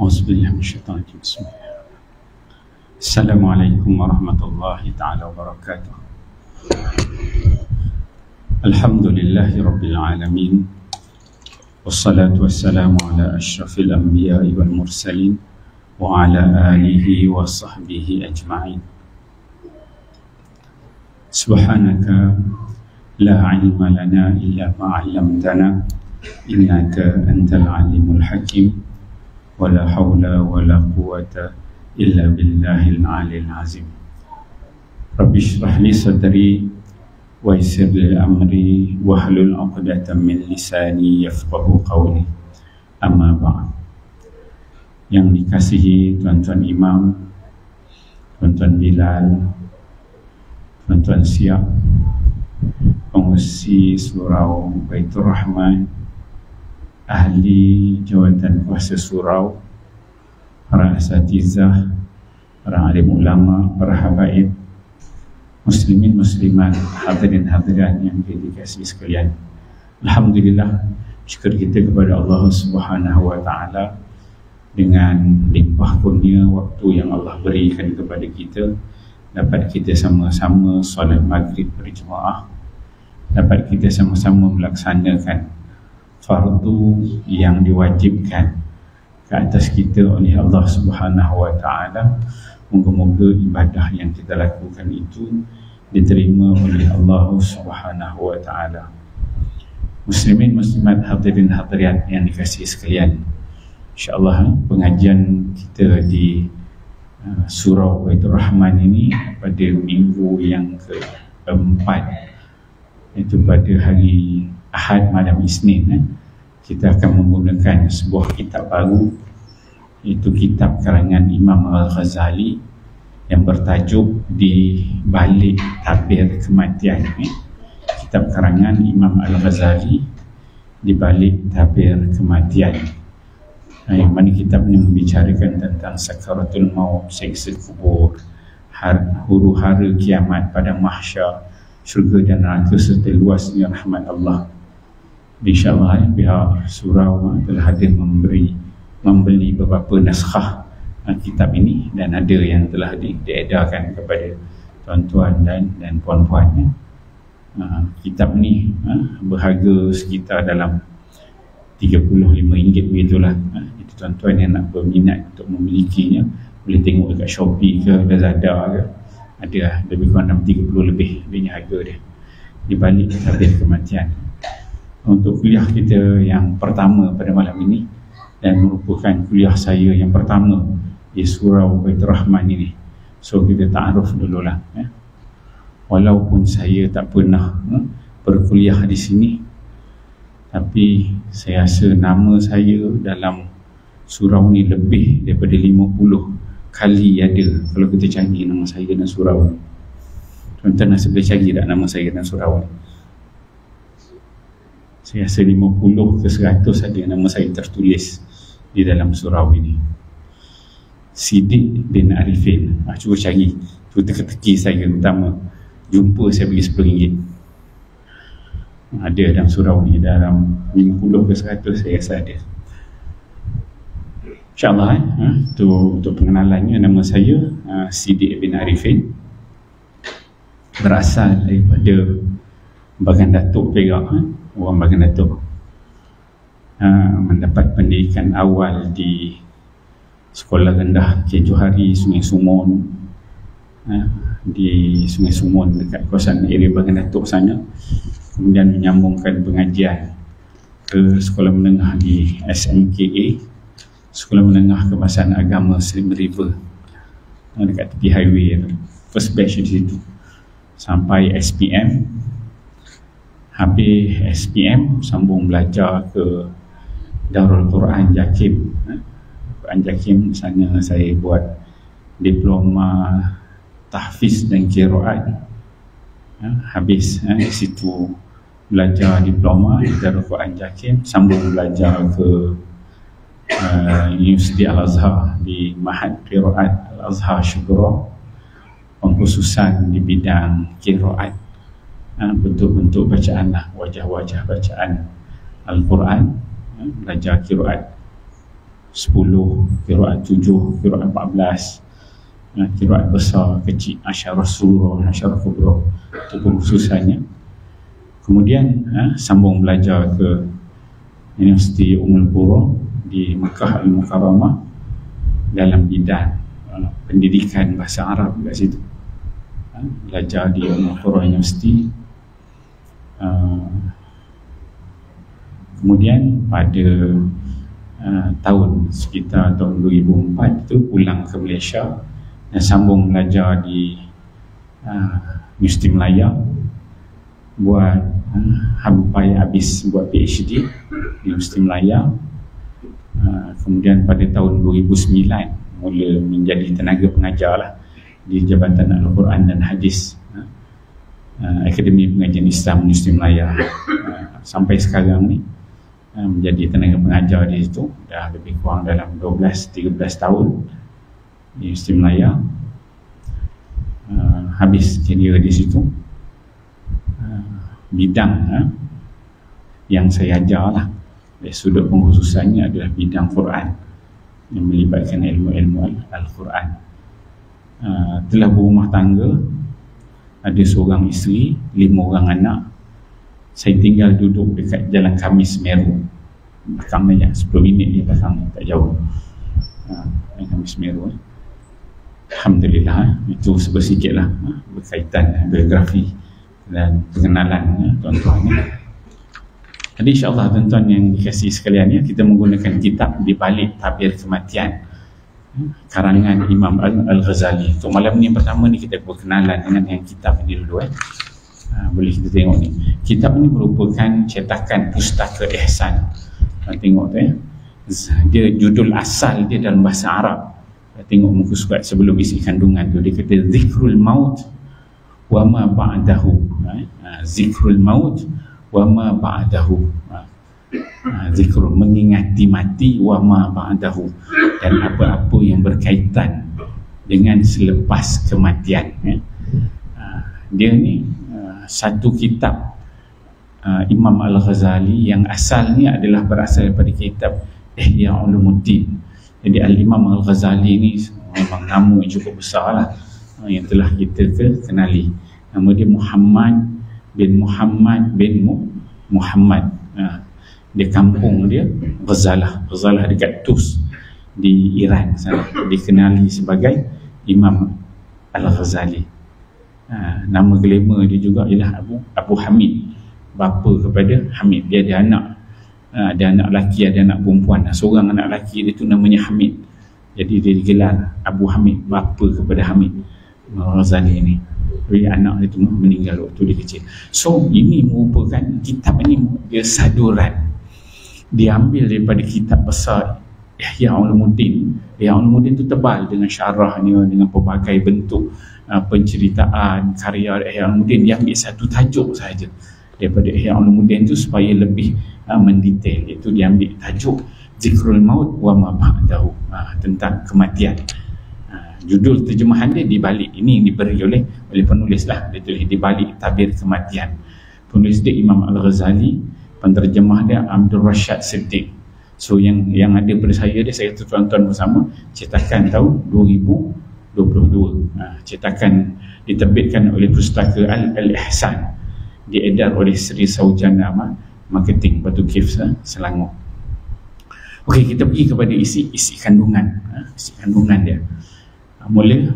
Auzubillahi minasyaitonir rajim. Bismillah. Assalamualaikum warahmatullahi taala wabarakatuh. Alhamdulillahi rabbil alamin. Wassalatu wassalamu ala asyrafil anbiya'i wal mursalin wa ala alihi wa sahbihi ajma'in. Subhanaka la ilma lana illa ma 'allamtana innaka antal alimul hakim. Wala hawla wala quwwata illa billahil aliyil azim. Rabbi shrah li sadri wa yassir li amri wahlul 'uqdatam min lisani yafqahu qawli. Amma ba'd. Yang dikasihi tuan-tuan imam, tuan-tuan Bilal, tuan-tuan Siap, pengurusi surau Baitur Rahman, ahli jawatan kuasa surau, para asatizah, para alim ulama, para habaib, muslimin muslimat, hadirin hadirat yang dikasihi sekalian. Alhamdulillah, syukur kita kepada Allah Subhanahu wa taala dengan limpah kurnia waktu yang Allah berikan kepada kita, dapat kita sama-sama solat maghrib berjemaah, dapat kita sama-sama melaksanakan fardu yang diwajibkan ke atas kita oleh Allah Subhanahu wa taala. Moga-moga ibadah yang kita lakukan itu diterima oleh Allah Subhanahu wa taala. Muslimin muslimat, hadirin hadirat yang dikasihi sekalian, insya-Allah pengajian kita di surau Baitur Rahman ini pada minggu yang keempat, itu pada hari Ahad malam Isnin, kita akan menggunakan sebuah kitab baru, iaitu kitab karangan Imam Al-Ghazali yang bertajuk Di Balik Tabir Kematian. Kitab karangan Imam Al-Ghazali Di Balik Tabir Kematian, yang mana kitab ini membicarakan tentang sakaratul maut, siksa kubur, huru-hara kiamat pada mahsyar, syurga dan neraka serta luasnya rahmat Allah. InsyaAllah pihak surau telah hadir membeli beberapa naskah kitab ini, dan ada yang telah diedarkan kepada tuan-tuan dan puan-puannya. Kitab ni berharga sekitar dalam RM35 begitulah. Jadi tuan-tuan yang nak berminat untuk memilikinya boleh tengok dekat Shopee ke Lazada ke, ada lebih kurang dalam 30 lebih dia harga dia. Di balik tabir kematian. Untuk kuliah kita yang pertama pada malam ini, dan merupakan kuliah saya yang pertama di surau Baitur Rahman ini, so kita ta'aruf dululah ya. Walaupun saya tak pernah berkuliah di sini, tapi saya rasa nama saya dalam surau ni lebih daripada 50 kali ada kalau kita cari nama saya dalam surau ni. Tuan-tuan rasa boleh cari tak nama saya dalam surau ni? Saya rasa 50 ke 100 ada nama saya tertulis di dalam surau ini. Siddiq bin Arifin. Cuba cari, cuba teka-teki saya utama. Jumpa saya bagi RM10. Ada dalam surau ni, dalam 50 ke 100 saya rasa ada. InsyaAllah untuk pengenalannya, nama saya Siddiq bin Arifin, berasal daripada Bagan Datuk Perak, orang Bagan Datuk. Mendapat pendidikan awal di Sekolah Rendah Cik Johari Sungai Sumun, di Sungai Sumun dekat kawasan area Bagan Datuk sana. Kemudian menyambungkan pengajian ke sekolah menengah di SMKA, Sekolah Menengah Kebahasaan Agama Slim River, dekat tepi highway tu. First batch di situ sampai SPM. Habis SPM sambung belajar ke Darul Quran Jakim. Quran Jakim sana saya buat diploma tahfiz dan qiraat. Habis di situ belajar diploma di Darul Quran Jakim, sambung belajar ke Universiti Al-Azhar di Mahad Qiraat Al-Azhar Syukura, pengkhususan di bidang qiraat, bentuk-bentuk bacaan lah, wajah-wajah bacaan Al-Quran, belajar qiraat 10, qiraat 7, qiraat 14, qiraat besar, kecil, asyarah surah, asyarah kubra, itu pengkhususannya. Kemudian sambung belajar ke Universiti Ummul Qura di Makkah Al-Mukarramah dalam bidang pendidikan bahasa Arab kat situ. Belajar di Ummul Qura Universiti. Kemudian pada tahun sekitar tahun 2004 itu pulang ke Malaysia dan sambung belajar di Universiti Melaya, buat sampai habis buat PhD di Universiti Melaya. Kemudian pada tahun 2009 mula menjadi tenaga pengajar lah di Jabatan Al-Quran dan Hadis, Akademi Pengajian Islam Universiti Melaya. Sampai sekarang ni menjadi tenaga pengajar di situ dah lebih kurang dalam 12-13 tahun di Universiti Melaya. Habis kira di situ bidang yang saya ajar lah, dari sudut pengkhususannya adalah bidang Quran yang melibatkan ilmu-ilmu Al-Quran. Telah berumah tangga, ada seorang isteri, 5 orang anak. Saya tinggal duduk dekat Jalan Khamis Meru, belakang saja, 10 minit di belakang, tak jauh. Jalan Khamis Meru. Alhamdulillah, itu sebersikit lah berkaitan biografi dan pengenalan tuan-tuan. Jadi insyaAllah tuan-tuan yang dikasihi sekalian, kita menggunakan kitab Di Balik Tabir Kematian, karangan Imam Al-Ghazali. Untuk malam ni pertama ni kita berkenalan dengan yang kitab ini dulu. Boleh kita tengok ni. Kitab ni merupakan cetakan Pustaka Ihsan. Tengok tu dia judul asal dia dalam bahasa Arab. Tengok muka surat sebelum isi kandungan tu, dia kata Zikrul Maut wa ma ba'dahu. Zikrul Maut wa ma ba'dahu. Zikrul, mengingati mati, wa ma ba'dahu, dan apa-apa yang berkaitan dengan selepas kematian. Dia ni satu kitab Imam Al-Ghazali yang asalnya adalah berasal daripada kitab Ihya Ulumuddin. Jadi Al-Imam Al-Ghazali ni memang nama yang cukup besar lah, yang telah kita kenali. Nama dia Muhammad bin Muhammad. Dia kampung dia Ghazalah dekat Tus di Iran sana. Dikenali sebagai Imam Al-Ghazali. Nama kelima dia juga ialah Abu Hamid, bapa kepada Hamid. Dia ada anak, ada anak lelaki, ada anak perempuan. Seorang anak lelaki dia tu namanya Hamid, jadi dia digelar Abu Hamid, bapa kepada Hamid Al-Ghazali ini. Jadi anak dia tu meninggal waktu dia kecil. So ini merupakan kitab ini dia saduran, diambil daripada kitab besar Ihya Ulumuddin. Ihya Ulumuddin tu tebal dengan syarahnya, dengan pelbagai bentuk penceritaan karya Ihya Ulumuddin. Dia ambil satu tajuk sahaja daripada Ihya Ulumuddin tu supaya lebih mendetail. Itu dia ambil tajuk Zikrul Maut wa ma ba'dahu, tentang kematian. Judul terjemahan dia Di Balik. Ini diberi oleh penulis lah, dia tulis Di Balik Tabir Kematian. Penulis dia Imam Al-Ghazali, penterjemah dia Abdul Rashad Siddiq. So yang ada pada saya tuan-tuan bersama, cetakan tahun 2022. Cetakan diterbitkan oleh Pustaka Al-Ihsan, diedar oleh Sri Saujana Marketing Batu Kif Selangor. Okey, kita pergi kepada isi kandungan. Isi kandungan dia. Mula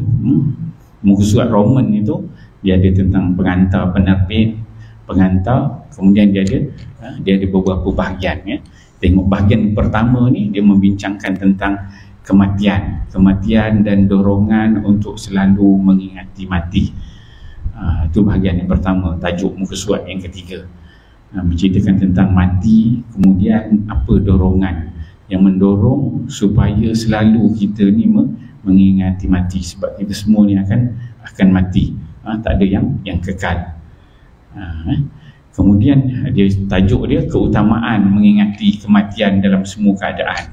muka surat Roman itu dia ada tentang pengantar, penerbit, pengantar. Kemudian dia ada beberapa bahagian. Tengok bahagian pertama ni, dia membincangkan tentang kematian dan dorongan untuk selalu mengingati mati. Itu bahagian yang pertama, tajuk muka surat yang ketiga. Menceritakan tentang mati, kemudian apa dorongan yang mendorong supaya selalu kita ni mengingati mati, sebab kita semua ni akan mati. Tak ada yang kekal. Kemudian dia tajuk dia keutamaan mengingati kematian dalam semua keadaan,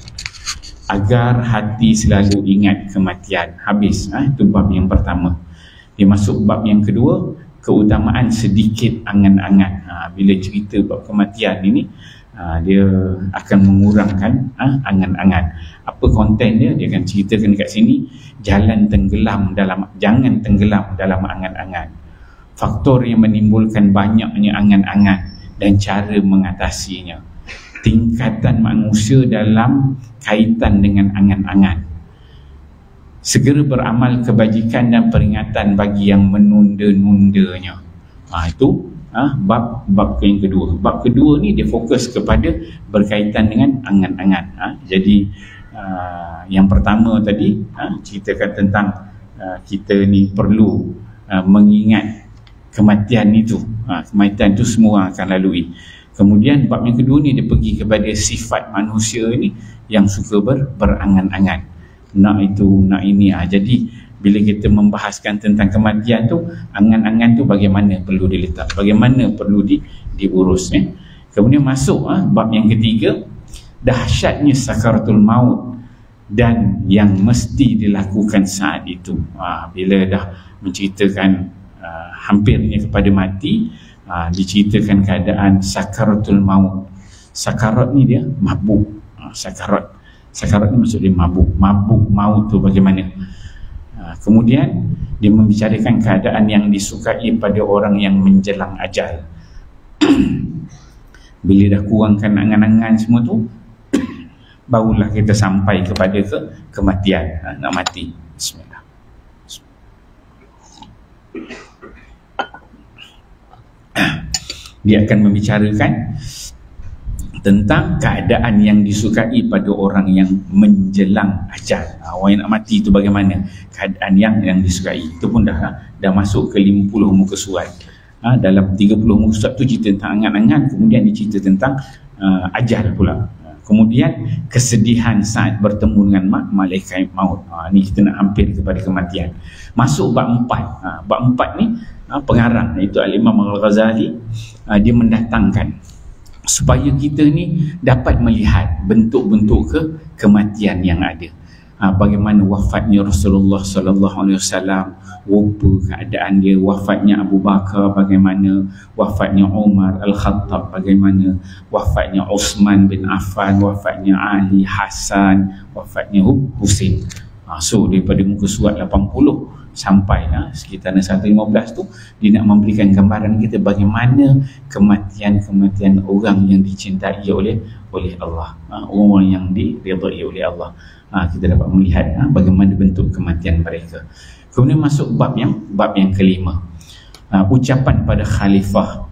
agar hati selalu ingat kematian. Habis. Itu bab yang pertama. Dia masuk bab yang kedua, keutamaan sedikit angan-angan. Bila cerita bab kematian ini, dia akan mengurangkan angan-angan. Apa konten dia? Dia akan ceritakan dekat sini, jangan tenggelam dalam angan-angan. Faktor yang menimbulkan banyaknya angan-angan dan cara mengatasinya. Tingkatan manusia dalam kaitan dengan angan-angan. Segera beramal kebajikan dan peringatan bagi yang menunda-nundanya. Itu bab yang kedua. Bab kedua ni dia fokus kepada berkaitan dengan angan-angan. Jadi yang pertama tadi ceritakan tentang kita ni perlu mengingat kematian itu. Kematian itu semua akan lalui. Kemudian bab yang kedua ni dia pergi kepada sifat manusia ni yang suka berangan-angan. Nak itu, nak ini. Jadi bila kita membahaskan tentang kematian tu, angan-angan tu bagaimana perlu diletak, bagaimana perlu diurus. Kemudian masuk bab yang ketiga, dahsyatnya sakaratul maut dan yang mesti dilakukan saat itu. Bila dah menceritakan hampirnya kepada mati, diceritakan keadaan sakaratul maut. Sakarat ni dia mabuk. Sakarat ni maksud dia mabuk maut tu bagaimana. Kemudian dia membicarakan keadaan yang disukai pada orang yang menjelang ajal. Bila dah kurangkan angan-angan semua tu, barulah kita sampai kepada kematian. Nak mati. Bismillah. Dia akan membicarakan tentang keadaan yang disukai pada orang yang menjelang ajal. Orang yang nak mati itu bagaimana keadaan yang disukai. Itu pun dah masuk ke 50 muka surat. Dalam 30 muka surat tu cerita tentang angan-angan, kemudian dia cerita tentang ajal pula. Kemudian kesedihan saat bertemu dengan malaikat maut. Ni kita nak hampir kepada kematian. Masuk bab 4. Bab 4 ni pengarang iaitu Al-Imam Al-Ghazali, dia mendatangkan supaya kita ni dapat melihat bentuk-bentuk kematian yang ada. Bagaimana wafatnya Rasulullah sallallahu alaihi wasallam, rupa keadaan dia, wafatnya Abu Bakar, bagaimana wafatnya Umar Al-Khattab, bagaimana wafatnya Uthman bin Affan, wafatnya Ali, Hasan, wafatnya Husain. So daripada muka surat 80 sampai sekitar 115 tu, dia nak memberikan gambaran kita bagaimana kematian-kematian orang yang dicintai oleh Allah, orang yang diridai oleh Allah. Kita dapat melihat bagaimana bentuk kematian mereka. Kemudian masuk bab yang kelima, ucapan pada khalifah,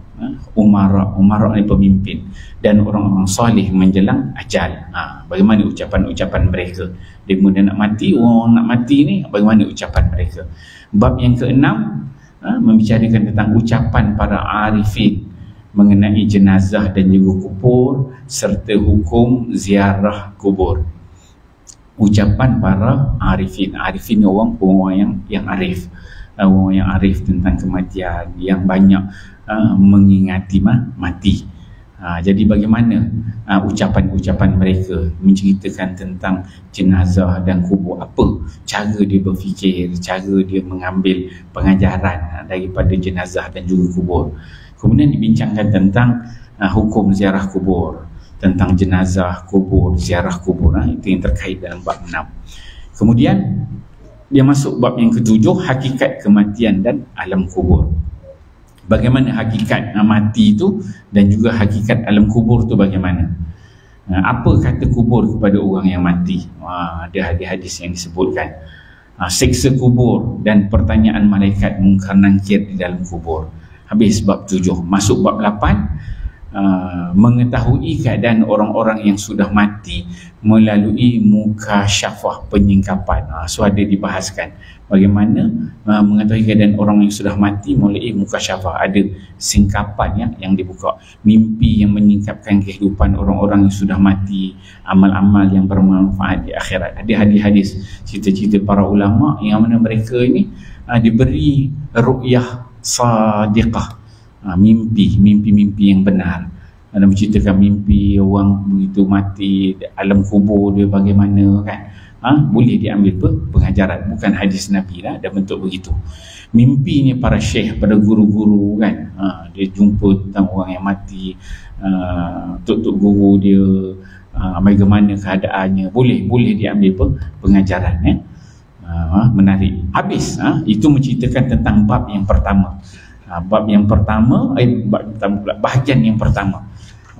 umara ni pemimpin, dan orang-orang soleh menjelang ajal. Bagaimana ucapan-ucapan mereka. Dia kemudian nak mati, orang nak mati ni bagaimana ucapan mereka. Bab yang keenam, membicarakan tentang ucapan para arifin mengenai jenazah dan juga kubur serta hukum ziarah kubur. Ucapan para arifin ni orang yang arif, orang yang arif tentang kematian, yang banyak mengingati mati. Jadi bagaimana ucapan-ucapan mereka menceritakan tentang jenazah dan kubur, apa cara dia berfikir, cara dia mengambil pengajaran daripada jenazah dan juga kubur. Kemudian dibincangkan tentang hukum ziarah kubur, tentang jenazah, kubur, ziarah kubur. Itu yang terkait dalam bab 6. Kemudian dia masuk bab yang ketujuh, hakikat kematian dan alam kubur. Bagaimana hakikat mati itu dan juga hakikat alam kubur tu bagaimana. Apa kata kubur kepada orang yang mati? Ada hadis-hadis yang disebutkan. Seksa kubur dan pertanyaan malaikat mungkar nakir di dalam kubur. Habis bab 7. Masuk bab 8. Mengetahui keadaan orang-orang yang sudah mati melalui mukasyafah, penyingkapan. So ada dibahaskan bagaimana mengetahui keadaan orang yang sudah mati melalui mukasyafah. Ada singkapan yang dibuka, mimpi yang menyingkapkan kehidupan orang-orang yang sudah mati, amal-amal yang bermanfaat di akhirat. Ada hadis-hadis, cerita-cerita para ulama yang mana mereka ini diberi ru'yah sadiqah, mimpi yang benar. Ada menceritakan mimpi orang begitu mati, alam kubur dia bagaimana kan. Boleh diambil pengajaran, bukan hadis Nabi lah, ada bentuk begitu. Mimpinya para syekh, pada guru-guru kan, dia jumpa tentang orang yang mati, tok-tok guru dia, bagaimana keadaannya, boleh diambil pengajaran. Menarik. Habis, itu menceritakan tentang bab yang pertama. Bahagian yang pertama.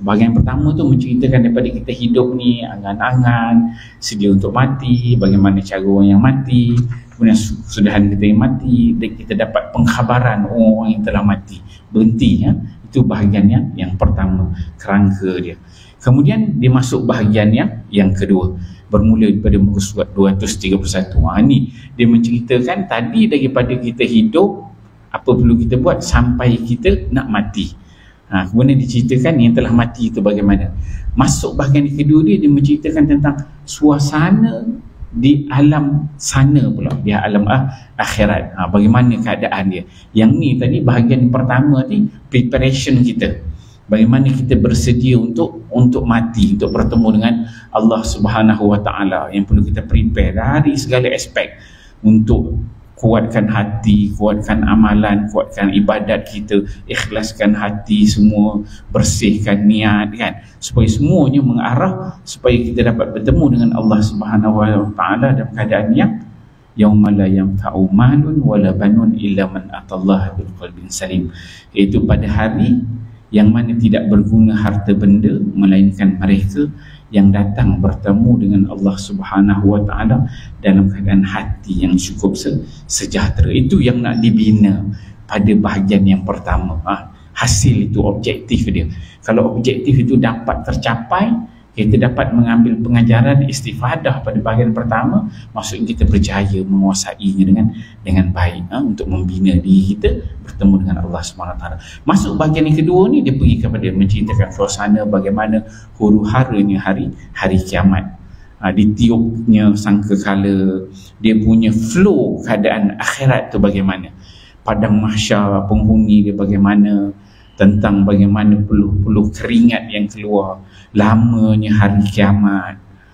Bahagian pertama tu menceritakan daripada kita hidup ni, angan-angan, sedia untuk mati, bagaimana cara orang yang mati, kemudian sudahan kita yang mati, dan kita dapat pengkhabaran orang yang telah mati. Berhenti, itu bahagian yang pertama, kerangka dia. Kemudian dia masuk bahagian yang kedua, bermula daripada muka surat 231. Ni dia menceritakan tadi daripada kita hidup, apa perlu kita buat sampai kita nak mati. Kemudian diceritakan yang telah mati itu bagaimana. Masuk bahagian kedua dia menceritakan tentang suasana di alam sana pula, di alam akhirat. Bagaimana keadaan dia. Yang ni tadi bahagian pertama ni, preparation kita. Bagaimana kita bersedia untuk mati, untuk bertemu dengan Allah Subhanahu Wa Taala, yang perlu kita prepare dari segala aspek untuk kuatkan hati, kuatkan amalan, kuatkan ibadat kita, ikhlaskan hati semua, bersihkan niat kan, supaya semuanya mengarah supaya kita dapat bertemu dengan Allah Subhanahu Wa Taala dalam keadaan yang yauma la yanfa'u malun wala banun illa man atallaha biqalbin salim, iaitu pada hari yang mana tidak berguna harta benda melainkan mereka yang datang bertemu dengan Allah Subhanahu Wa Taala dalam keadaan hati yang cukup sejahtera. Itu yang nak dibina pada bahagian yang pertama. Hasil itu, objektif dia. Kalau objektif itu dapat tercapai, kita dapat mengambil pengajaran istifadah pada bahagian pertama, maksudnya kita berjaya menguasainya dengan baik, untuk membina diri kita bertemu dengan Allah SWT. Masuk bahagian yang kedua ni, dia pergi kepada menceritakan suasana bagaimana huru-haranya hari kiamat, ditiupnya sangkakala, dia punya flow keadaan akhirat tu bagaimana, padang mahsyar penghuni dia bagaimana, tentang bagaimana peluh-peluh keringat yang keluar, lamanya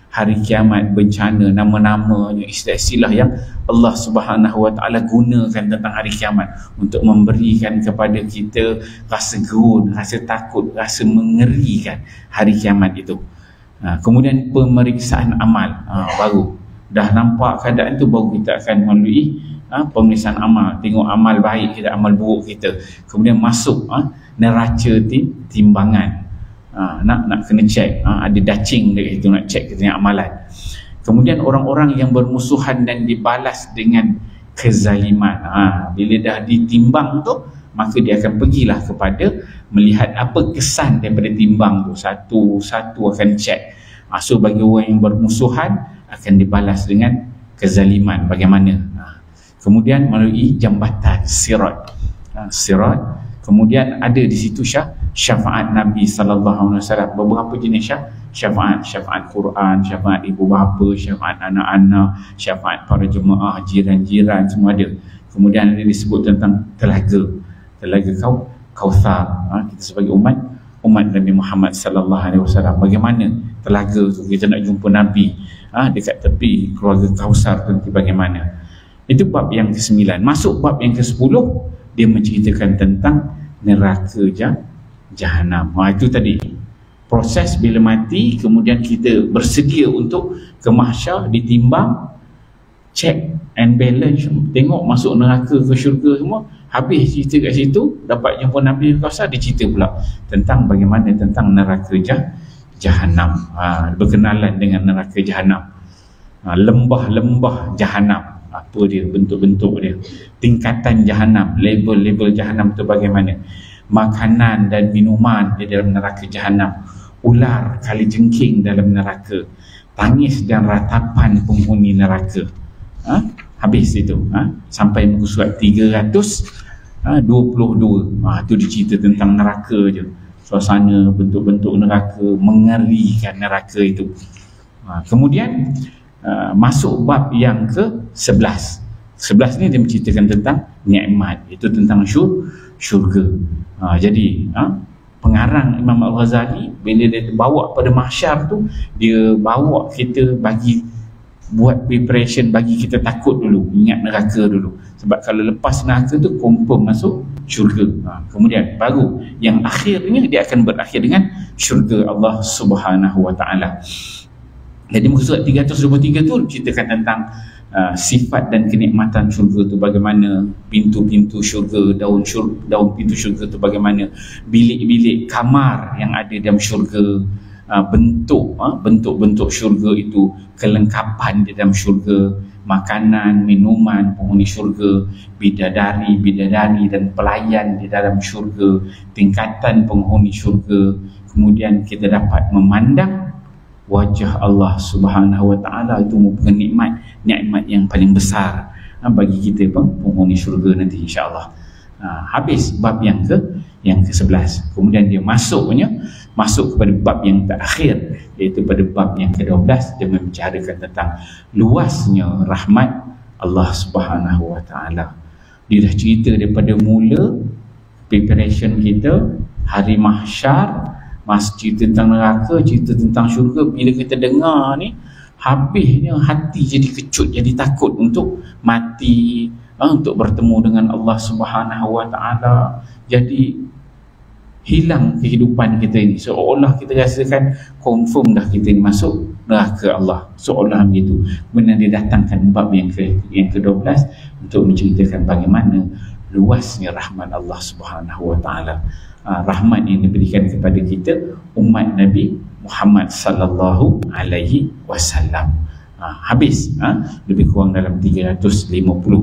hari kiamat, bencana, nama-namanya, istilah-istilah yang Allah Subhanahu Wa Taala gunakan tentang hari kiamat untuk memberikan kepada kita rasa gerun, rasa takut, rasa mengerikan hari kiamat itu. Kemudian pemeriksaan amal, baru dah nampak keadaan tu, baru kita akan melalui pemeriksaan amal, tengok amal baik kita, amal buruk kita, kemudian masuk neraca timbangan, nak kena cek, ada dacing dekat situ, nak cek kita amalan. Kemudian orang-orang yang bermusuhan dan dibalas dengan kezaliman, bila dah ditimbang tu, maka dia akan pergilah kepada melihat apa kesan daripada timbang tu, satu-satu akan cek. So bagi orang yang bermusuhan akan dibalas dengan kezaliman bagaimana. Kemudian melalui jambatan sirat, kemudian ada di situ syafaat Nabi SAW. Beberapa jenis syafaat Quran, syafaat ibu bapa, syafaat anak-anak, syafaat para jemaah, jiran-jiran, semua ada. Kemudian ada disebut tentang telaga Kautsar. Kita sebagai umat Nabi Muhammad SAW, bagaimana telaga tu kita nak jumpa Nabi dekat tepi keluarga Kautsar tu nanti bagaimana. Itu bab yang ke-9. Masuk bab yang ke-10, dia menceritakan tentang neraka Jahanam. Itu tadi proses bila mati, kemudian kita bersedia untuk ke mahsyar, ditimbang, check and balance, tengok masuk neraka ke syurga semua. Habis cerita kat situ, dapat jumpa Nabi Kautsar, dia cerita pula tentang bagaimana tentang neraka Jahanam, berkenalan dengan neraka Jahanam, lembah-lembah Jahanam, apa dia, bentuk-bentuk dia, tingkatan Jahanam, label-label Jahanam tu bagaimana, makanan dan minuman di dalam neraka Jahanam, ular kali jengking dalam neraka, tangis dan ratapan penghuni neraka. Habis itu, sampai muka surat 322. Itu dicerita tentang neraka je, suasana bentuk-bentuk neraka, mengerikan neraka itu. Kemudian masuk bab yang ke-11. 11 ni dia menceritakan tentang nikmat, itu tentang syurga. Jadi pengarang Imam Al-Ghazali, bila dia bawa pada mahsyar tu, dia bawa kita bagi buat preparation, bagi kita takut dulu, ingat neraka dulu. Sebab kalau lepas neraka tu confirm masuk syurga. Kemudian baru yang akhirnya dia akan berakhir dengan syurga Allah Subhanahu Wa Taala. Jadi muka surat 323 tu ceritakan tentang sifat dan kenikmatan syurga tu, bagaimana pintu-pintu syurga, daun pintu syurga tu bagaimana, bilik-bilik kamar yang ada dalam syurga, bentuk-bentuk syurga itu, kelengkapan di dalam syurga, makanan, minuman penghuni syurga, bidadari dan pelayan di dalam syurga, tingkatan penghuni syurga. Kemudian kita dapat memandang wajah Allah Subhanahu Wa Taala. Itu merupakan nikmat yang paling besar bagi kita penghuni syurga nanti, insya-Allah. Habis bab yang ke-11. Kemudian dia masuk kepada bab yang terakhir, iaitu pada bab yang ke-12. Dia membicarakan tentang luasnya rahmat Allah Subhanahu Wa Taala. Dia dah cerita daripada mula preparation kita, hari mahsyar, cerita tentang neraka, cerita tentang syurga. Bila kita dengar ni, habisnya hati jadi kecut, jadi takut untuk mati, untuk bertemu dengan Allah Subhanahu Wa Taala. Jadi hilang kehidupan kita ini, seolah kita rasakan confirm dah kita ni masuk neraka Allah, seolah begitu. Kemudian dia datangkan bab yang ke-12 untuk menceritakan bagaimana luasnya rahmat Allah Subhanahu Wa Taala. Rahmat yang diberikan kepada kita umat Nabi Muhammad sallallahu alaihi wasallam. Habis lebih kurang dalam 350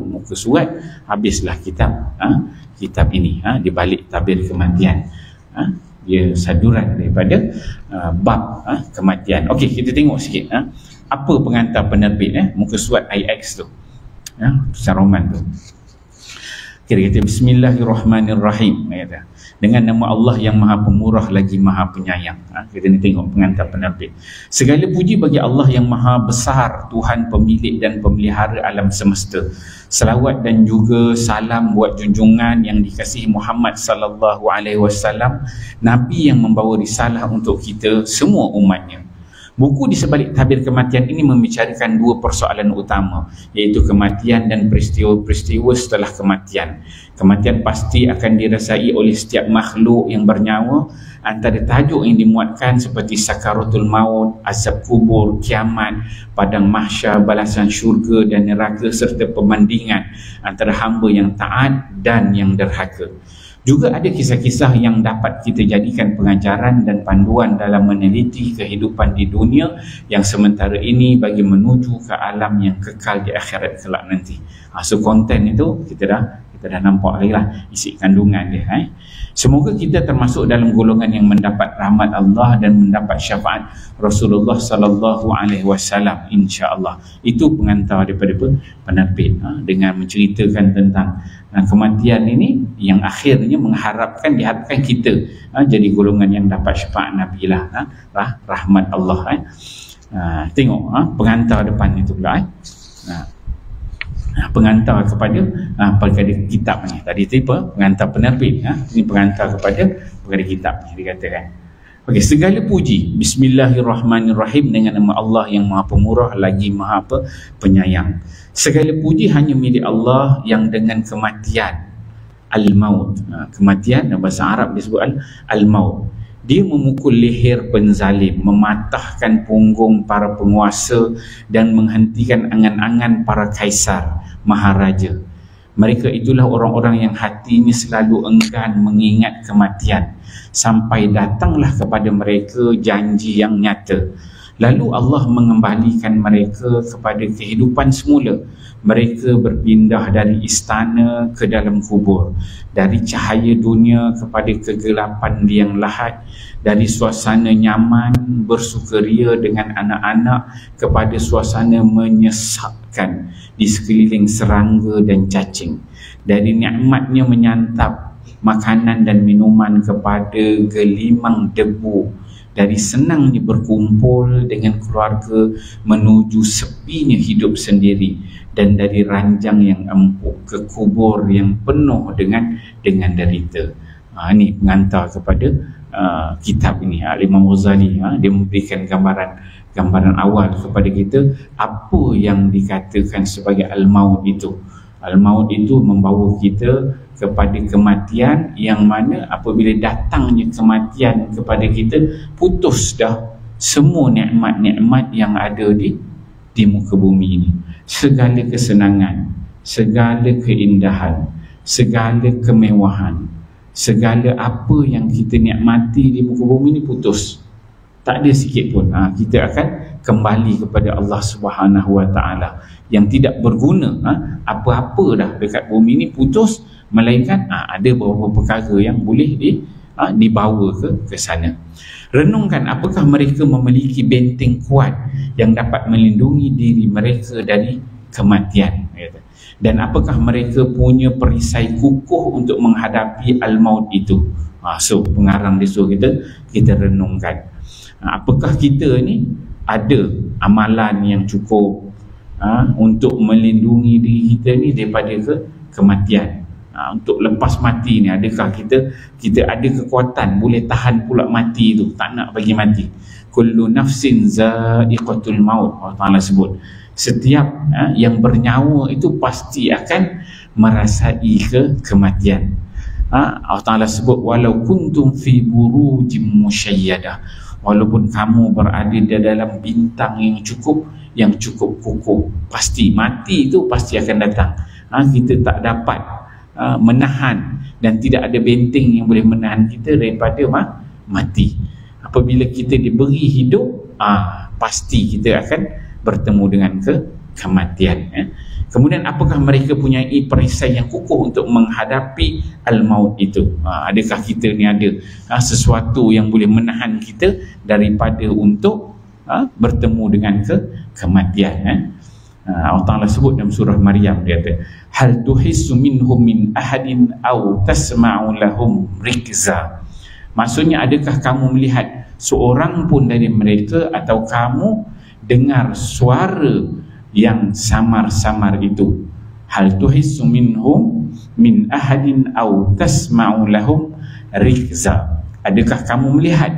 muka surat, habislah kitab ini di balik tabir kematian. Dia saduran daripada bab kematian. Okey, kita tengok sikit apa pengantar penerbit muka surat IX tu, tulisan Roman tu. Kita kata Bismillahirrahmanirrahim, kata, dengan nama Allah yang Maha Pemurah lagi Maha Penyayang. Kita ni tengok pengantar penerbit. Segala puji bagi Allah yang Maha Besar, Tuhan pemilik dan pemelihara alam semesta. Selawat dan juga salam buat junjungan yang dikasihi Muhammad sallallahu alaihi wasallam, Nabi yang membawa risalah untuk kita semua umatnya. Buku di sebalik tabir kematian ini membicarakan dua persoalan utama, iaitu kematian dan peristiwa-peristiwa setelah kematian. Kematian pasti akan dirasai oleh setiap makhluk yang bernyawa. Antara tajuk yang dimuatkan seperti sakaratul maut, azab kubur, kiamat, padang mahsyar, balasan syurga dan neraka, serta perbandingan antara hamba yang taat dan yang derhaka. Juga ada kisah-kisah yang dapat kita jadikan pengajaran dan panduan dalam meneliti kehidupan di dunia yang sementara ini bagi menuju ke alam yang kekal di akhirat kelak nanti. So konten itu kita dah nampak lagi lah isi kandungan dia. Semoga kita termasuk dalam golongan yang mendapat rahmat Allah dan mendapat syafaat Rasulullah sallallahu alaihi wasallam, insya-Allah. Itu pengantar daripada penerbit dengan menceritakan tentang kematian ini yang akhirnya diharapkan kita jadi golongan yang dapat syafaat Nabi lah, rahmat Allah. Tengok pengantar depan itu pula. Pengantar kepada kitab ni. Tadi tiba pengantar penerbit, ini pengantar kepada kitab ni dikatakan. Okey, segala puji Bismillahirrahmanirrahim, dengan nama Allah yang Maha Pemurah lagi Maha Penyayang. Segala puji hanya milik Allah yang dengan kematian al-maut, kematian dalam bahasa Arab disebut al-maut, dia memukul leher penzalim, mematahkan punggung para penguasa dan menghentikan angan-angan para kaisar, maharaja. Mereka itulah orang-orang yang hatinya selalu enggan mengingat kematian, sampai datanglah kepada mereka janji yang nyata. Lalu Allah mengembalikan mereka kepada kehidupan semula. Mereka berpindah dari istana ke dalam kubur, dari cahaya dunia kepada kegelapan liang lahat, dari suasana nyaman bersukaria dengan anak-anak kepada suasana menyesakkan di sekeliling serangga dan cacing, dari nikmatnya menyantap makanan dan minuman kepada gelimang debu, dari senangnya berkumpul dengan keluarga menuju sepinya hidup sendiri, dan dari ranjang yang empuk ke kubur yang penuh dengan derita. Ini pengantar kepada kitab ini, Imam Ghazali, dia memberikan gambaran awal kepada kita apa yang dikatakan sebagai al-maut itu. Al-maut itu membawa kita kepada kematian, yang mana apabila datangnya kematian kepada kita, putus dah semua nikmat-nikmat yang ada di muka bumi ini. Segala kesenangan, segala keindahan, segala kemewahan, segala apa yang kita nikmati di muka bumi ini putus. Tak ada sikit pun. Kita akan kembali kepada Allah Subhanahu Wa Taala yang tidak berguna. Apa-apa dah dekat bumi ini putus, melainkan ada beberapa perkara yang boleh dibawa ke sana. Renungkan, apakah mereka memiliki benteng kuat yang dapat melindungi diri mereka dari kematian, dan apakah mereka punya perisai kukuh untuk menghadapi al-maut itu. So pengarang dia suruh kita renungkan, apakah kita ni ada amalan yang cukup untuk melindungi diri kita ni daripada kematian. Untuk lepas mati ni, adakah kita ada kekuatan boleh tahan pula mati tu, tak nak bagi mati. Kullu nafsin za'iqatul maut, Allah Ta'ala sebut setiap yang bernyawa itu pasti akan merasai kematian. Allah Ta'ala sebut walau kuntum fi burujim musyayyadah, walaupun kamu berada di dalam bintang yang cukup kukuh, pasti mati itu pasti akan datang. Kita tak dapat menahan, dan tidak ada benteng yang boleh menahan kita daripada mati. Apabila kita diberi hidup, pasti kita akan bertemu dengan kematian. Kemudian apakah mereka punya perisai yang kukuh untuk menghadapi al-maut itu? Adakah kita ni ada sesuatu yang boleh menahan kita daripada untuk bertemu dengan kematian? Allah Ta'ala sebut dalam surah Maryam, dia kata hal tuhissu minhum min ahadin aw tasma'u lahum rikza. Maksudnya, adakah kamu melihat seorang pun dari mereka, atau kamu dengar suara yang samar-samar itu. Hal tuhissu minhum min ahadin aw tasma'u lahum rikza. Adakah kamu melihat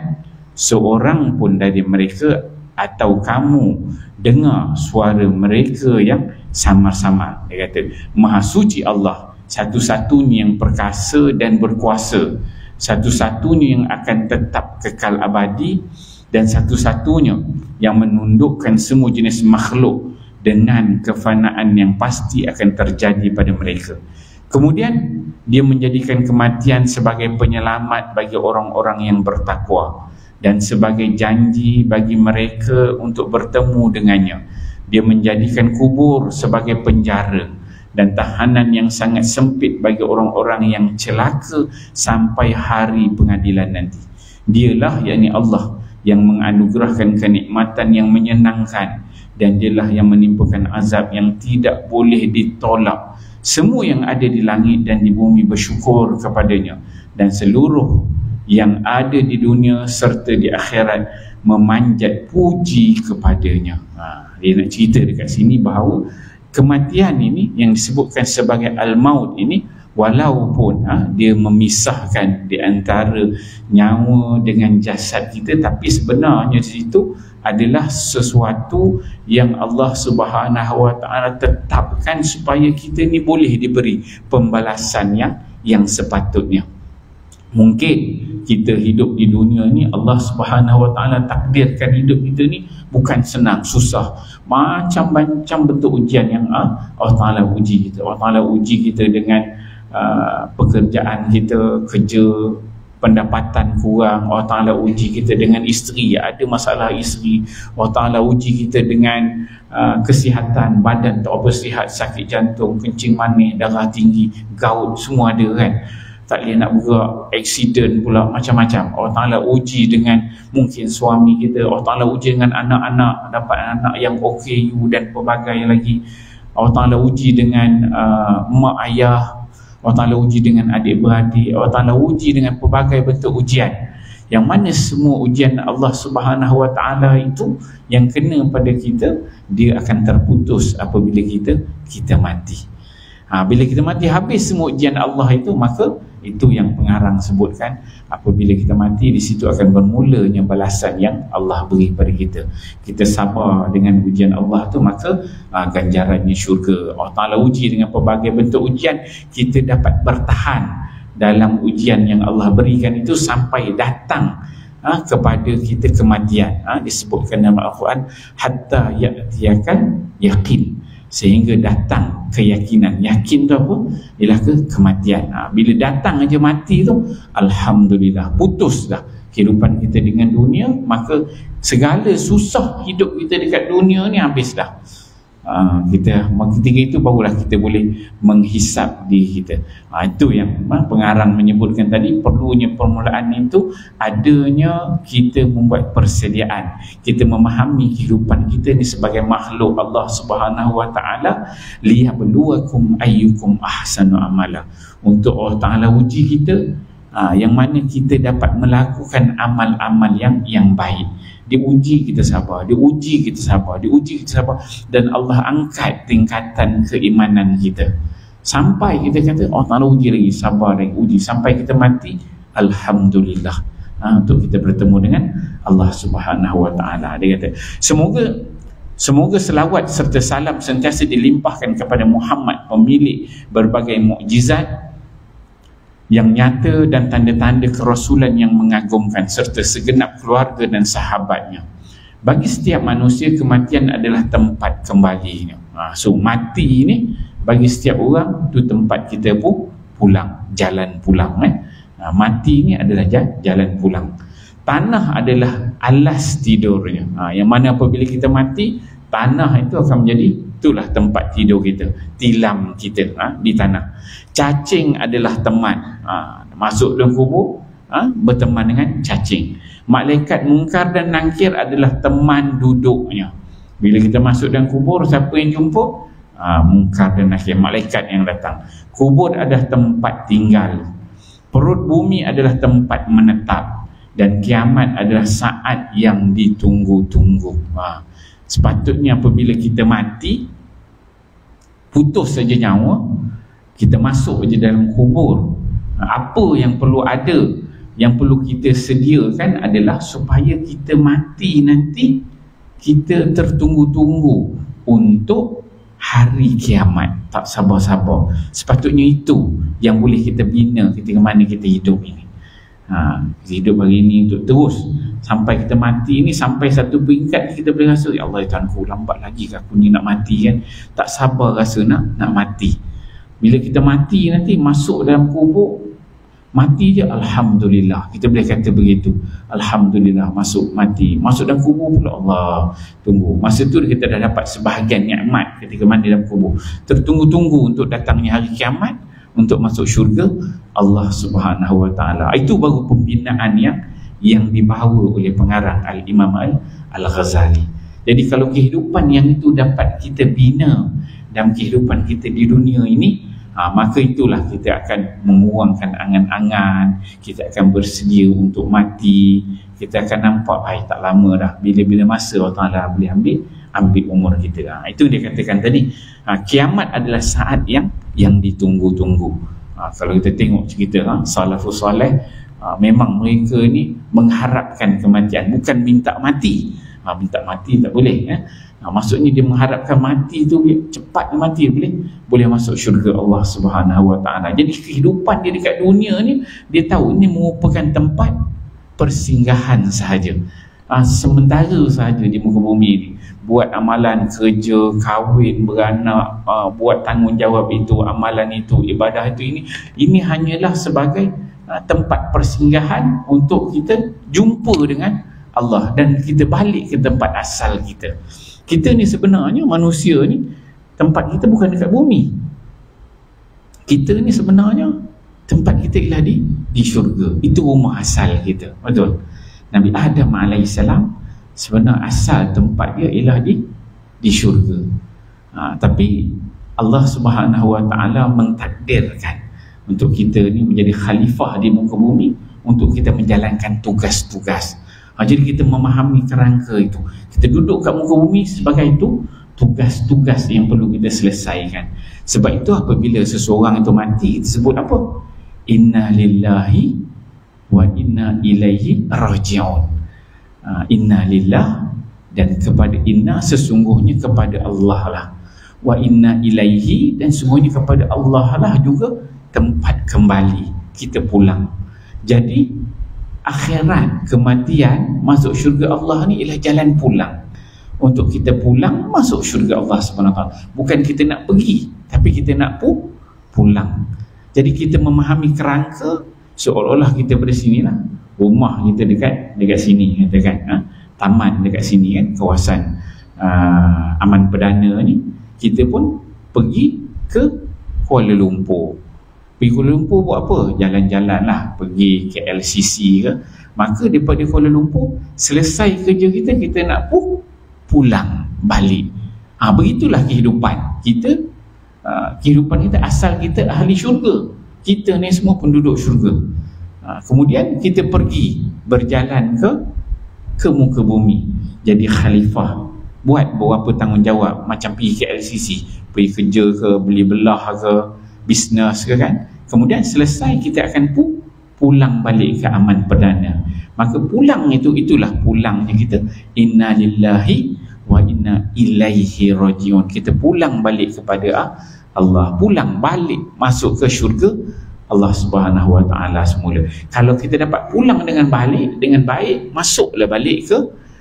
seorang pun dari mereka, atau kamu dengar suara mereka yang samar-samar. Dia kata Maha Suci Allah, satu-satunya yang perkasa dan berkuasa, satu-satunya yang akan tetap kekal abadi, dan satu-satunya yang menundukkan semua jenis makhluk dengan kefanaan yang pasti akan terjadi pada mereka. Kemudian dia menjadikan kematian sebagai penyelamat bagi orang-orang yang bertakwa, dan sebagai janji bagi mereka untuk bertemu dengannya. Dia menjadikan kubur sebagai penjara dan tahanan yang sangat sempit bagi orang-orang yang celaka sampai hari pengadilan nanti. Dialah, yakni Allah, yang menganugerahkan kenikmatan yang menyenangkan, dan dialah yang menimpakan azab yang tidak boleh ditolak. Semua yang ada di langit dan di bumi bersyukur kepadanya, dan seluruh yang ada di dunia serta di akhirat memanjat puji kepadanya. Dia nak cerita dekat sini bahawa kematian ini yang disebutkan sebagai al-maut ini, walaupun dia memisahkan di antara nyawa dengan jasad kita, tapi sebenarnya di situ adalah sesuatu yang Allah Subhanahu Wa Taala tetapkan supaya kita ni boleh diberi pembalasan yang sepatutnya. Mungkin kita hidup di dunia ni, Allah Subhanahu Wa Taala takdirkan hidup kita ni bukan senang, susah, macam-macam bentuk ujian yang Allah Taala uji kita. Allah Taala uji kita dengan pekerjaan kita, kerja, pendapatan kurang. Allah Ta'ala uji kita dengan isteri, ada masalah isteri. Allah Ta'ala uji kita dengan kesihatan badan, tak apa sihat, sakit jantung, kencing manis, darah tinggi, gout, semua ada kan. Tak boleh nak bergerak, aksiden pula, macam-macam. Allah Ta'ala uji dengan mungkin suami kita. Allah Ta'ala uji dengan anak-anak, dapat anak yang OKU dan pelbagai lagi. Allah Ta'ala uji dengan mak ayah. Allah Ta'ala uji dengan adik-beradik. Allah Ta'ala uji dengan pelbagai bentuk ujian, yang mana semua ujian Allah Subhanahu Wa Ta'ala itu yang kena pada kita, dia akan terputus apabila kita mati. Bila kita mati, habis semua ujian Allah itu, maka Itu yang pengarang sebutkan, apabila kita mati, di situ akan bermulanya balasan yang Allah beri pada kita. Kita sabar dengan ujian Allah tu, maka ganjarannya syurga. Allah Ta'ala uji dengan pelbagai bentuk ujian, kita dapat bertahan dalam ujian yang Allah berikan itu sampai datang kepada kita kematian. Disebutkan dalam Al-Quran, hatta ya'tiyakan yakin, sehingga datang keyakinan. Yakin tu apa? Ialah kematian. Bila datang aja mati tu, alhamdulillah, putus dah kehidupan kita dengan dunia, maka segala susah hidup kita dekat dunia ni habis dah. Ketika itu barulah kita boleh menghisap diri kita. Itu yang pengarang menyebutkan tadi, perlunya permulaan itu adanya kita membuat persediaan, kita memahami kehidupan kita ni sebagai makhluk Allah Subhanahu Wa Taala, liyabluwakum ayyukum ahsanu amala, untuk Allah Taala uji kita, yang mana kita dapat melakukan amal-amal yang baik. Diuji kita sabar, diuji kita sabar, diuji kita sabar, dan Allah angkat tingkatan keimanan kita sampai kita kata Allah Ta'ala uji lagi, sabar lagi, uji sampai kita mati, alhamdulillah. Untuk kita bertemu dengan Allah Subhanahu Wa Ta'ala. Dia kata semoga selawat serta salam sentiasa dilimpahkan kepada Muhammad, pemilik berbagai mukjizat yang nyata dan tanda-tanda kerasulan yang mengagumkan, serta segenap keluarga dan sahabatnya. Bagi setiap manusia, kematian adalah tempat kembalinya. So mati ni bagi setiap orang tu tempat kita pulang, jalan pulang. Mati ni adalah jalan pulang. Tanah adalah alas tidurnya. Yang mana apabila kita mati, tanah itu akan menjadi, itulah tempat tidur kita, tilam kita di tanah. Cacing adalah teman. Masuk dalam kubur, berteman dengan cacing. Malaikat mungkar dan nangkir adalah teman duduknya. Bila kita masuk dalam kubur, siapa yang jumpa? Mungkar dan nangkir, malaikat yang datang. Kubur adalah tempat tinggal. Perut bumi adalah tempat menetap. Dan kiamat adalah saat yang ditunggu-tunggu. Sepatutnya apabila kita mati, putus saja nyawa, kita masuk je dalam kubur, apa yang perlu ada, yang perlu kita sediakan adalah supaya kita mati nanti kita tertunggu-tunggu untuk hari kiamat. Tak sabar-sabar. Sepatutnya itu yang boleh kita bina ketika mana kita hidup ini. Kita hidup hari ini untuk terus sampai kita mati ni, sampai satu peringkat kita boleh rasa, ya Allah, ya Tuhan, aku lambat lagi ke aku ni nak mati kan. Tak sabar rasa nak mati. Bila kita mati nanti, masuk dalam kubur, mati je, alhamdulillah, kita boleh kata begitu, alhamdulillah, masuk mati, masuk dalam kubur pula, Allah tunggu, masa tu kita dah dapat sebahagian nikmat ketika mandi dalam kubur, tertunggu-tunggu untuk datangnya hari kiamat, untuk masuk syurga Allah Subhanahu Wa Ta'ala. Itu baru pembinaan yang dibawa oleh pengarang Al-Imam Al-Ghazali. Jadi kalau kehidupan yang itu dapat kita bina dalam kehidupan kita di dunia ini, maka itulah kita akan menguangkan angan-angan, kita akan bersedia untuk mati, kita akan nampak, tak lama dah, bila-bila masa Allah Ta'ala boleh ambil umur kita. Itu dia katakan tadi, kiamat adalah saat yang ditunggu-tunggu. Kalau kita tengok cerita salafus salih, memang mereka ni mengharapkan kematian, bukan minta mati. Minta mati tak boleh. Maksudnya dia mengharapkan mati tu cepat mati, boleh masuk syurga Allah Subhanahu Wa Ta'ala. Jadi kehidupan dia dekat dunia ni, dia tahu ini merupakan tempat persinggahan sahaja, sementara sahaja di muka bumi ni. Buat amalan, kerja, kahwin, beranak, buat tanggungjawab itu, amalan itu, ibadah itu, ini hanyalah sebagai tempat persinggahan untuk kita jumpa dengan Allah dan kita balik ke tempat asal kita. Kita ni sebenarnya, manusia ni, tempat kita bukan dekat bumi. Kita ni sebenarnya tempat kita ialah di syurga. Itu rumah asal kita. Betul? Nabi Adam AS sebenarnya asal tempat dia ialah di syurga. Tapi Allah Subhanahu Wa Ta'ala mentakdirkan untuk kita ni menjadi khalifah di muka bumi, untuk kita menjalankan tugas-tugas. Jadi kita memahami kerangka itu. Kita duduk kat muka bumi sebagai itu tugas-tugas yang perlu kita selesaikan. Sebab itu apabila seseorang itu mati, kita sebut apa? inna lillahi wa inna ilaihi raji'un. Inna lillah, dan kepada inna, sesungguhnya kepada Allah lah, wa inna ilaihi, dan sesungguhnya kepada Allah lah juga tempat kembali kita pulang. Jadi akhirat, kematian, masuk syurga Allah ni ialah jalan pulang. Untuk kita pulang masuk syurga Allah SWT. Bukan kita nak pergi, tapi kita nak pulang. Jadi kita memahami kerangka seolah-olah kita pada sini lah. Rumah kita dekat sini, katakan taman dekat sini kan, kawasan Aman Perdana ni. Kita pun pergi ke Kuala Lumpur. Pergi Kuala Lumpur buat apa? Jalan-jalan lah, pergi KLCC ke. Maka daripada Kuala Lumpur, selesai kerja kita, kita nak pulang balik. Begitulah kehidupan kita. Kehidupan kita, asal kita ahli syurga. Kita ni semua penduduk syurga. Kemudian kita pergi berjalan ke muka bumi, jadi khalifah, buat beberapa tanggungjawab, macam pergi KLCC, pergi kerja ke, beli belah ke, bisnes ke kan. Kemudian selesai kita akan pulang balik ke Aman Perdana. Maka pulang itulah pulangnya kita. Inna lillahi wa inna ilaihi raji'un. Kita pulang balik kepada Allah, pulang balik masuk ke syurga Allah Subhanahu wa taala semula. Kalau kita dapat pulang dengan baik, masuklah balik ke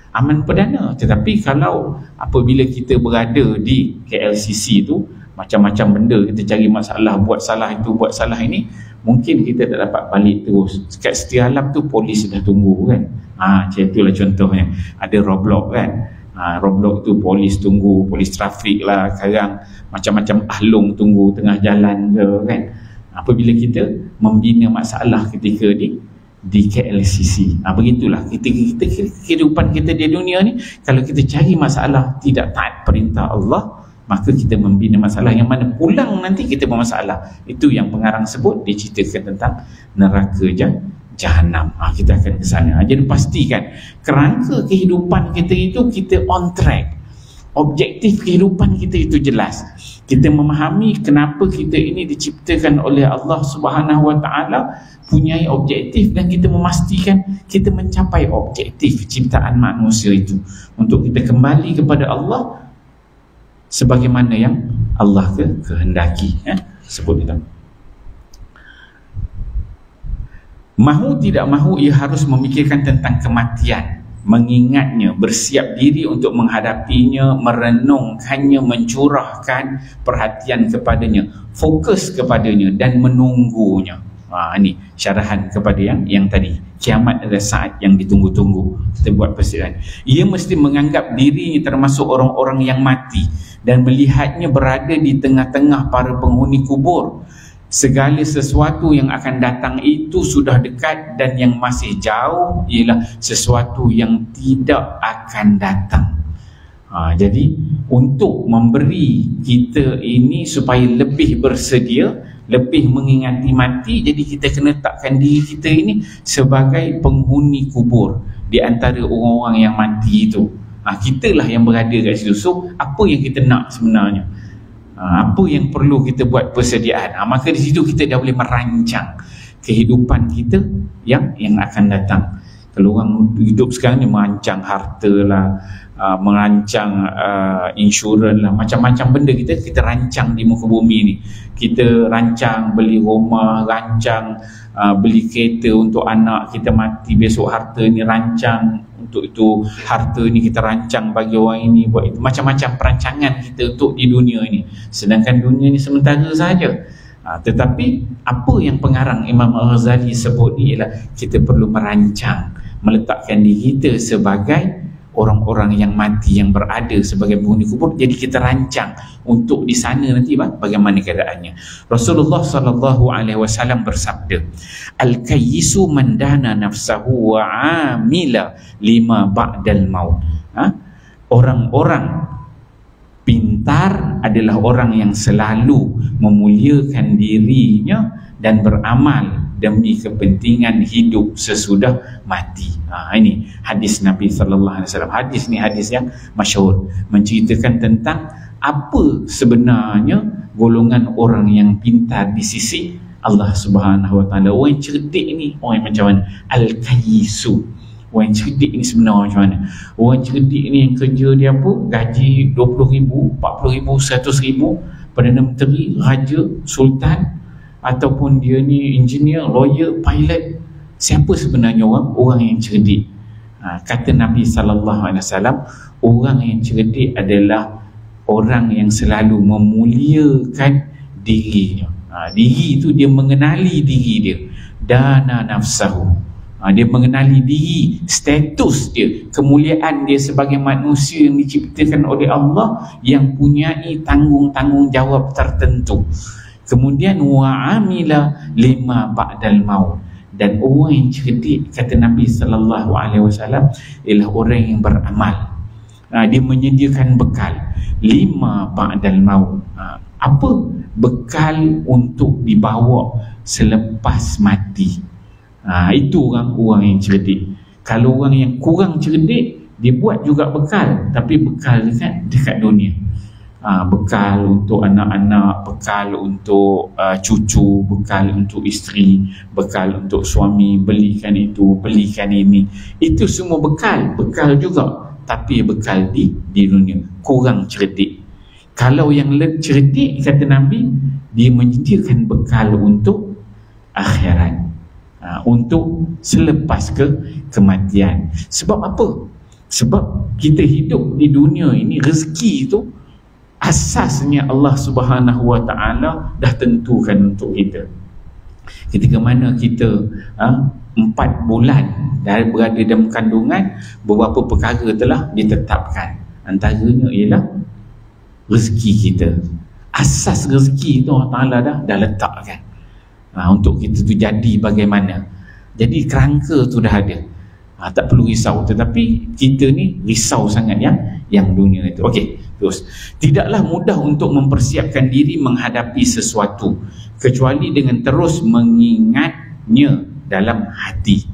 Aman Perdana. Tetapi kalau apabila kita berada di KLCC tu, macam-macam benda kita cari masalah, buat salah itu, buat salah ini, mungkin kita tak dapat balik terus. Kat Setia Alam tu polis dah tunggu kan. Macam itulah contohnya. Ada roadblock kan. Roadblock tu polis tunggu, polis trafik lah, sekarang macam-macam ahlung tunggu tengah jalan ke kan. Apabila kita membina masalah ketika di KLCC, begitulah kita kehidupan kita di dunia ni. Kalau kita cari masalah, tidak taat perintah Allah, maka kita membina masalah yang mana pulang nanti kita bermasalah. Itu yang pengarang sebut, dia ceritakan tentang neraka Jahanam. Kita akan ke sana. Jadi pastikan kerangka kehidupan kita itu, kita on track. Objektif kehidupan kita itu jelas. Kita memahami kenapa kita ini diciptakan oleh Allah Subhanahu wa taala, punyai objektif, dan kita memastikan kita mencapai objektif ciptaan manusia itu untuk kita kembali kepada Allah sebagaimana yang Allah kehendaki. Sebut itu. Mahu tidak mahu, ia harus memikirkan tentang kematian, mengingatnya, bersiap diri untuk menghadapinya, merenungkannya, mencurahkan perhatian kepadanya, fokus kepadanya dan menunggunya. Ini syarahan kepada yang tadi. Kiamat adalah saat yang ditunggu-tunggu. Kita buat persiapan. Ia mesti menganggap dirinya termasuk orang-orang yang mati dan melihatnya berada di tengah-tengah para penghuni kubur. Segala sesuatu yang akan datang itu sudah dekat, dan yang masih jauh ialah sesuatu yang tidak akan datang. Jadi untuk memberi kita ini supaya lebih bersedia, lebih mengingati mati, jadi kita kena letakkan diri kita ini sebagai penghuni kubur di antara orang-orang yang mati itu. Kita lah yang berada kat situ. So apa yang kita nak sebenarnya? Apa yang perlu kita buat persediaan? Maka di situ kita dah boleh merancang kehidupan kita yang akan datang. Kalau orang hidup sekarang ni merancang harta lah, merancang insurans lah, macam-macam benda kita rancang di muka bumi ni. Kita rancang beli rumah, rancang beli kereta untuk anak kita mati besok, harta ni rancang untuk itu, harta ni kita rancang bagi orang ini, buat itu. Macam-macam perancangan kita untuk di dunia ini. Sedangkan dunia ni sementara sahaja. Tetapi apa yang pengarang Imam Al-Ghazali sebut ni ialah kita perlu merancang, meletakkan diri kita sebagai orang-orang yang mati, yang berada sebagai penghuni kubur. Jadi kita rancang untuk di sana nanti bagaimana keadaannya. Rasulullah SAW bersabda, Al-kayyisu man dana nafsahu wa amila lima ba'dal maut. Orang-orang pintar adalah orang yang selalu memuliakan dirinya dan beramal demi kepentingan hidup sesudah mati. Ini hadis Nabi sallallahu alaihi wasallam. Hadis ni hadis yang masyhur, menceritakan tentang apa sebenarnya golongan orang yang pintar di sisi Allah Subhanahu Wa Taala. Orang yang cerdik ni orang yang macam mana? Al-Kayisu. Orang yang cerdik ni sebenarnya macam mana? Orang cerdik ni yang kerja dia apa? Gaji 20,000, 40,000, 100,000, Perdana Menteri, Raja, Sultan, ataupun dia ni engineer, lawyer, pilot. Siapa sebenarnya orang yang cerdik? Kata Nabi SAW, orang yang cerdik adalah orang yang selalu memuliakan dirinya. Diri itu dia mengenali diri dia. Dana nafsahu. Dia mengenali diri, status dia, kemuliaan dia sebagai manusia yang diciptakan oleh Allah, yang punyai tanggungjawab tertentu. Kemudian wa'amila lima ba'dal maut. Dan orang yang cerdik, kata Nabi SAW, ialah orang yang beramal. Dia menyediakan bekal lima ba'dal maut. Apa bekal untuk dibawa selepas mati? Itu orang yang cerdik. Kalau orang yang kurang cerdik, dia buat juga bekal, tapi bekal dekat dunia. Bekal untuk anak-anak, bekal untuk cucu, bekal untuk isteri, bekal untuk suami, belikan itu, belikan ini. Itu semua bekal juga, tapi bekal di dunia. Kurang cerdik. Kalau yang cerdik, kata Nabi, dia menyediakan bekal untuk akhirat, untuk selepas kematian. Sebab apa? Sebab kita hidup di dunia ini, rezeki itu asasnya Allah Subhanahu Wa Taala dah tentukan untuk kita. Ketika mana kita 4 bulan dah berada dalam kandungan, beberapa perkara telah ditetapkan. Antaranya ialah rezeki kita. Asas rezeki itu Allah Taala dah letakkan. Untuk kita tu jadi bagaimana. Jadi kerangka tu dah ada. Tak perlu risau. Tetapi kita ni risau sangat yang dunia itu. Okey, terus. Tidaklah mudah untuk mempersiapkan diri menghadapi sesuatu kecuali dengan terus mengingatnya dalam hati.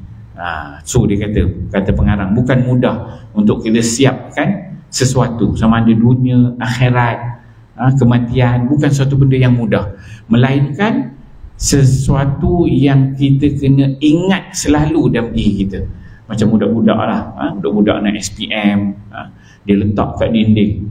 So dia kata pengarang, bukan mudah untuk kita siapkan sesuatu, sama ada dunia, akhirat, kematian, bukan suatu benda yang mudah, melainkan sesuatu yang kita kena ingat selalu dalam diri kita. Macam budak-budak lah, budak-budak nak SPM, dia letak kat dinding,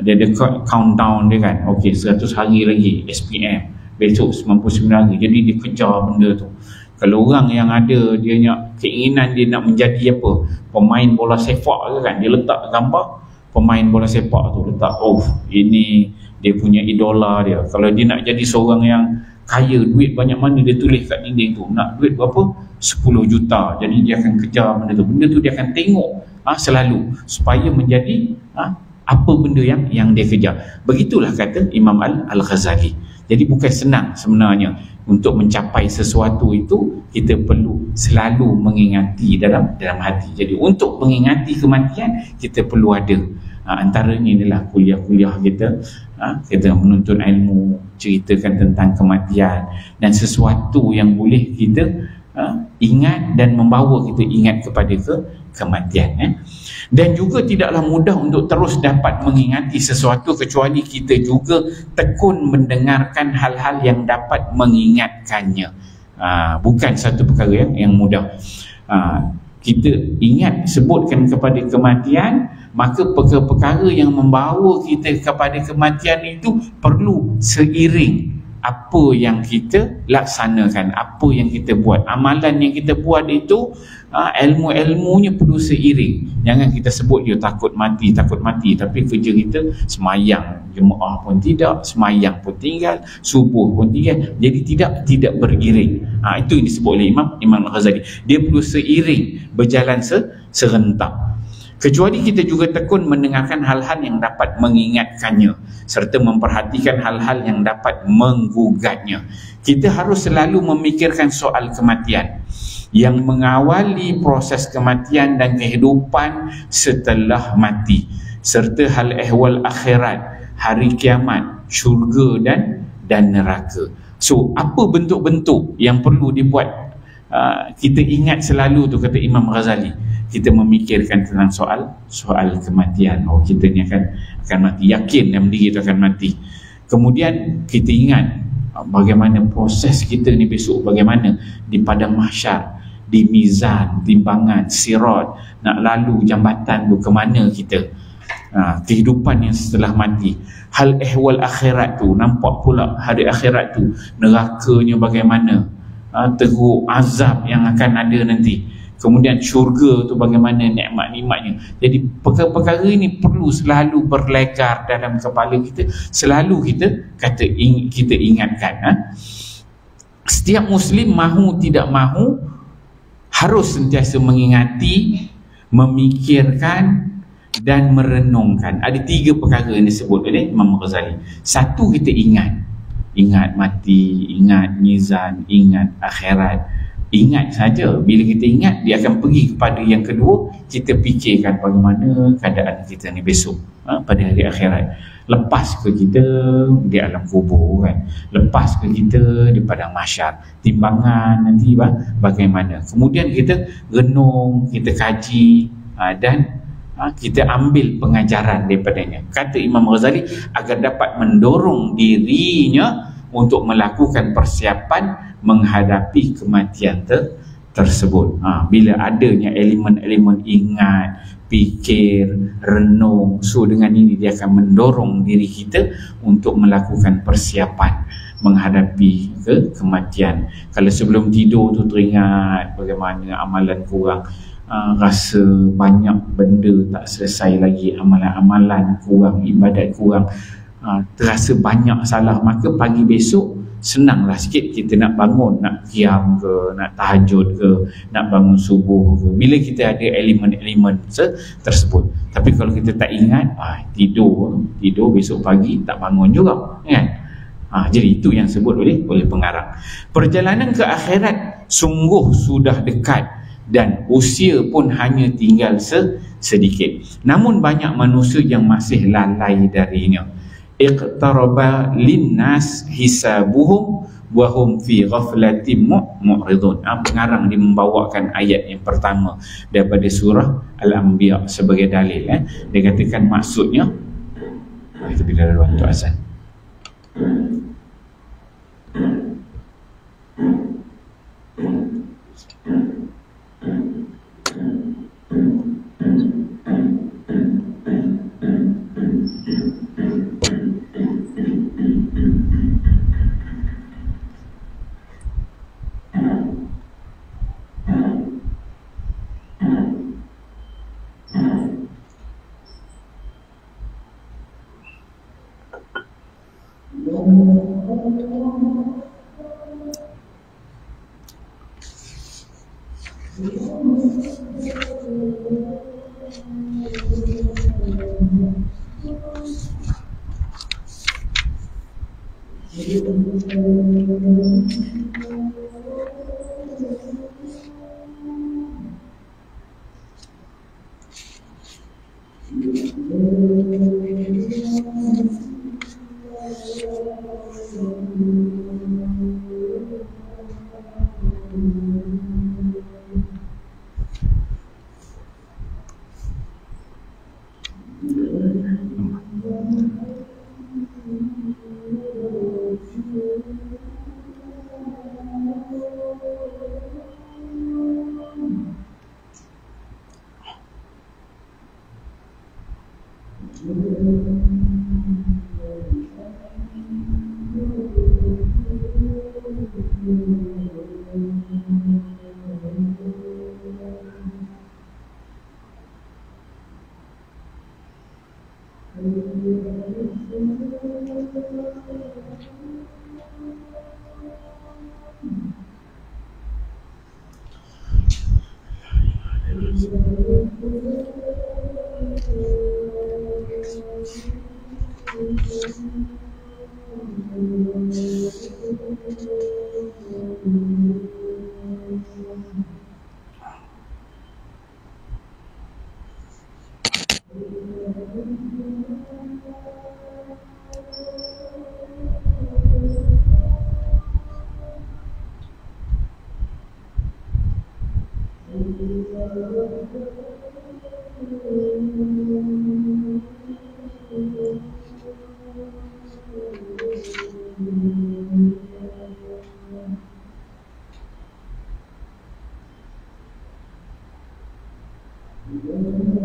dia ada countdown dia kan. Okey, 100 hari lagi SPM, besok 99 hari. Jadi dia kejar benda tu. Kalau orang yang ada dia nak keinginan dia nak menjadi apa, pemain bola sepak ke kan, dia letak gambar pemain bola sepak tu, letak ini dia punya idola dia. Kalau dia nak jadi seorang yang kaya, duit banyak mana, dia tulis kat dinding tu, nak duit berapa? 10 juta. Jadi dia akan kejar benda tu dia akan tengok selalu supaya menjadi apa benda yang dia kejar. Begitulah kata Imam Al-Ghazali. Jadi bukan senang sebenarnya untuk mencapai sesuatu itu, kita perlu selalu mengingati dalam hati. Jadi untuk mengingati kematian, kita perlu ada antaranya inilah kuliah-kuliah kita menuntut ilmu, ceritakan tentang kematian dan sesuatu yang boleh kita ingat dan membawa kita ingat kepada kematian. Dan juga tidaklah mudah untuk terus dapat mengingati sesuatu kecuali kita juga tekun mendengarkan hal-hal yang dapat mengingatkannya. Bukan satu perkara yang mudah. Kita ingat, sebutkan kepada kematian, maka perkara-perkara yang membawa kita kepada kematian itu perlu seiring apa yang kita laksanakan, apa yang kita buat, amalan yang kita buat itu, ilmu-ilmunya perlu seiring. Jangan kita sebut dia takut mati, tapi kerja kita semayang jemaah pun tidak, semayang pun tinggal, subuh pun tinggal. Jadi tidak beriring. Itu yang disebut oleh Imam Al-Ghazali. Dia perlu seiring, berjalan serentak. Kecuali kita juga tekun mendengarkan hal-hal yang dapat mengingatkannya serta memperhatikan hal-hal yang dapat menggugatnya. Kita harus selalu memikirkan soal kematian yang mengawali proses kematian dan kehidupan setelah mati, serta hal ehwal akhirat, hari kiamat, syurga dan neraka. So, apa bentuk-bentuk yang perlu dibuat kita ingat selalu tu, kata Imam Ghazali. Kita memikirkan tentang soal kematian. Kita ni akan mati, yakin dalam diri kita akan mati. Kemudian kita ingat bagaimana proses kita ni besok, bagaimana di padang mahsyar, di mizan, timbangan, sirat, nak lalu jambatan tu ke mana kita, kehidupan yang setelah mati, hal ehwal akhirat tu, nampak pula hari akhirat tu nerakanya bagaimana, teruk azab yang akan ada nanti, kemudian syurga tu bagaimana nikmat-nikmatnya. Jadi perkara-perkara ini perlu selalu berlegar dalam kepala kita, selalu kita ingatkan. Setiap Muslim mahu tidak mahu harus sentiasa mengingati, memikirkan dan merenungkan. Ada 3 perkara yang disebut oleh Imam Ghazali. Satu, kita ingat mati, ingat mizan, ingat akhirat. Ingat saja. Bila kita ingat, dia akan pergi kepada yang kedua, kita fikirkan bagaimana keadaan kita ni besok, pada hari akhirat. Lepas ke kita di alam kubur kan, lepas ke kita di padang mahsyar, timbangan nanti bagaimana. Kemudian kita renung, kita kaji, dan kita ambil pengajaran daripadanya. Kata Imam Ghazali, agar dapat mendorong dirinya untuk melakukan persiapan menghadapi kematian tersebut. Bila adanya elemen-elemen ingat, fikir, renung, so dengan ini dia akan mendorong diri kita untuk melakukan persiapan menghadapi kematian. Kalau sebelum tidur tu teringat bagaimana amalan kurang, rasa banyak benda tak selesai lagi, amalan-amalan kurang, ibadat kurang, terasa banyak salah, maka pagi besok senanglah sikit kita nak bangun, nak qiyam ke, nak tahajud ke, nak bangun subuh ke, bila kita ada elemen-elemen tersebut. Tapi kalau kita tak ingat, tidur besok pagi tak bangun juga kan. Jadi itu yang sebut oleh pengarang. Perjalanan ke akhirat sungguh sudah dekat dan usia pun hanya tinggal sedikit. Namun banyak manusia yang masih lalai darinya. Iqtaraba linnas hisabuhum wa hum fi ghaflatin mu'ridun. Pengarang dia membawakan ayat yang pertama daripada surah Al-Anbiya sebagai dalil. Dia katakan maksudnya, itu bila ada waktu azan.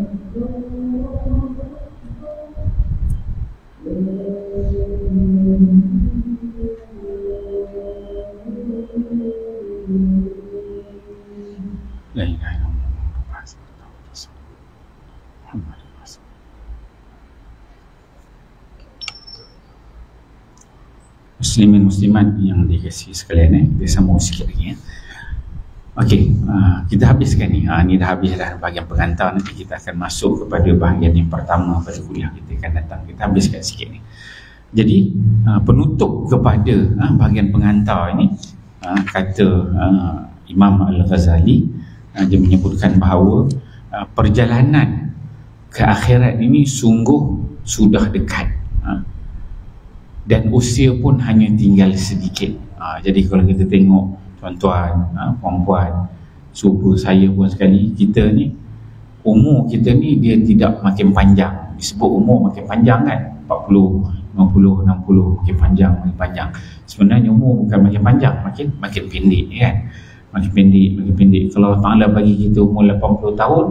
La ilaha illallah. Muslimin muslimat yang dikasihi sekalian, kita sambung sikit lagi ya. Okey, kita habiskan ni. Ni dah habis dah bahagian pengantar. Nanti kita akan masuk kepada bahagian yang pertama pada kuliah kita akan datang. Kita habiskan sikit ni. Jadi penutup kepada bahagian pengantar ini, kata Imam Al-Ghazali, dia menyebutkan bahawa perjalanan ke akhirat ini sungguh sudah dekat, dan usia pun hanya tinggal sedikit. Jadi kalau kita tengok tuan-tuan, puan-puan, serupa saya pun sekali, kita ni umur kita ni dia tidak makin panjang. Disebut umur makin panjang kan, 40, 50, 60 makin panjang. Sebenarnya umur bukan makin panjang, makin pendek kan. Makin pendek. Kalau Allah Ta'ala bagi kita umur 80 tahun,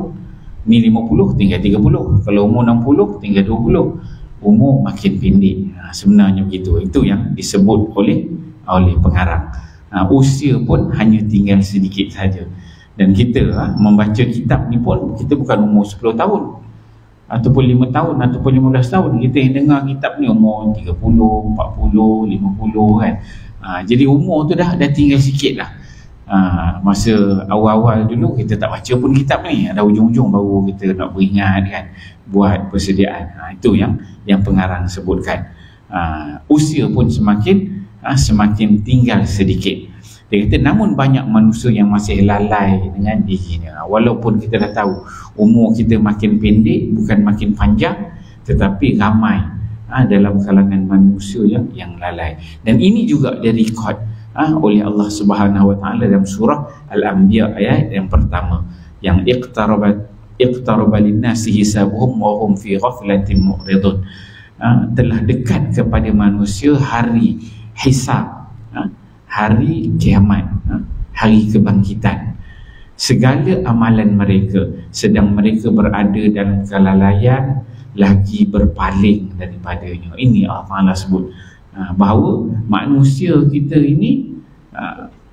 ni 50 tinggal 30. Kalau umur 60 tinggal 20. Umur makin pendek. Sebenarnya begitu. Itu yang disebut oleh pengarang. Usia pun hanya tinggal sedikit saja. Dan kita membaca kitab ni pun, kita bukan umur 10 tahun ataupun 5 tahun ataupun 15 tahun. Kita yang dengar kitab ni umur 30, 40, 50 kan. Jadi umur tu dah tinggal sikit dah. Masa awal-awal dulu kita tak baca pun kitab ni, ada ujung-ujung baru kita nak beringat kan, buat persediaan. Itu yang pengarang sebutkan. Usia pun semakin tinggal sedikit. Dia kata namun banyak manusia yang masih lalai dengan dirinya. Walaupun kita dah tahu umur kita makin pendek, bukan makin panjang, tetapi ramai dalam kalangan manusia yang lalai. Dan ini juga direkod oleh Allah Subhanahu Wa Taala dalam surah Al-Anbiya ayat yang pertama, yang iqtaraba linnasi hisabuhum wa hum fi ghaflatin mu'ridun. Telah dekat kepada manusia hari hisab, hari kiamat, hari kebangkitan. Segala amalan mereka sedang mereka berada dalam kelalaian, lagi berpaling daripadanya. Ini Allah Ta'ala sebut bahawa manusia kita ini